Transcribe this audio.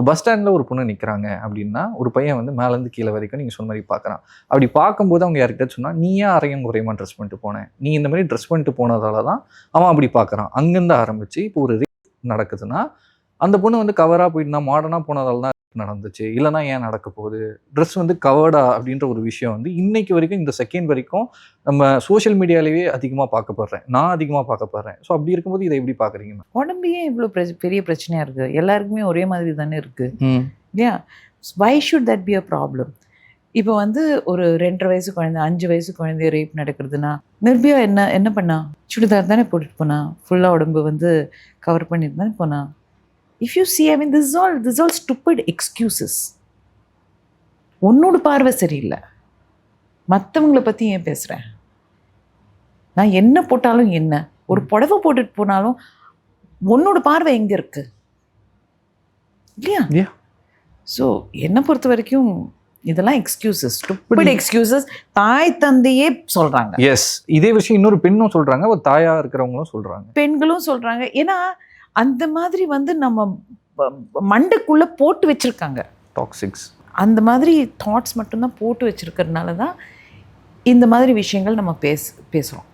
Bus ஸ்டாண்டில் ஒரு பொண்ணு நிற்கிறாங்க அப்படின்னா ஒரு பையன் வந்து மேலேருந்து கீழே வரைக்கும் நீங்கள் சொன்ன மாதிரி பார்க்குறான். அப்படி பார்க்கும்போது அவங்க யார்கிட்ட சொன்னால் நீ ஏன் அரையும் குறையுமா ட்ரெஸ் பண்ணிட்டு போனேன், நீ இந்த மாதிரி ட்ரெஸ் பண்ணிட்டு போனதால தான் அவன் அப்படி பார்க்குறான். அங்கேருந்து ஆரம்பித்து இப்போ ஒரு நடக்குதுன்னா அந்த பொண்ணு வந்து கவராக போயிட்டு மாடர்னாக போனதால தான் நடந்துச்சு, இல்லைனா ஏன் நடக்க போகுது, ட்ரெஸ் வந்து கவர்டா அப்படின்ற ஒரு விஷயம் வந்து இன்னைக்கு வரைக்கும் இந்த செகண்ட் வரைக்கும் நம்ம சோஷியல் மீடியாலேயே அதிகமாக பார்க்கப்படுறேன், நான் அதிகமாக பார்க்கப்படுறேன். ஸோ அப்படி இருக்கும்போது இதை எப்படி பார்க்குறீங்க? உடம்பையே இவ்வளோ பெரிய பிரச்சனையாக இருக்குது, எல்லாருக்குமே ஒரே மாதிரி தானே இருக்குது இல்லையா? Why should that be a problem? இப்போ வந்து ஒரு 2.5 வயசு குழந்தை 5 வயசு குழந்தைய ரேப் நடக்கிறதுனா நிர்பயா என்ன பண்ணா? சுடிதார் தானே போட்டுட்டு போனா, ஃபுல்லாக உடம்பு வந்து கவர் பண்ணிட்டு தானே போனா. If you see, I mean, this is all stupid excuses. உன்னோட பார்வை சரியில்லை, மற்றவங்களை பற்றி ஏன் பேசுகிறேன்? நான் என்ன போட்டாலும் என்ன, ஒரு புடவை போட்டுட்டு போனாலும் உன்னோட பார்வை எங்கே இருக்கு இல்லையா? ஸோ என்னை பொறுத்த வரைக்கும் இதெல்லாம் எக்ஸ்கியூசஸ், ஸ்டூபிட் எக்ஸ்கியூசஸ். தாய் தந்தையே சொல்கிறாங்க. எஸ், இதே விஷயம் இன்னொரு பெண்ணும் சொல்கிறாங்க, ஒரு தாயாக இருக்கிறவங்களும் சொல்கிறாங்க, பெண்களும் சொல்கிறாங்க. ஏன்னா அந்த மாதிரி வந்து நம்ம மண்டைக்குள்ளே போட்டு வச்சுருக்காங்க டாக்ஸிக்ஸ். அந்த மாதிரி தாட்ஸ் மட்டும்தான் போட்டு வச்சுருக்கிறதுனால தான் இந்த மாதிரி விஷயங்கள் நம்ம பேசுகிறோம்.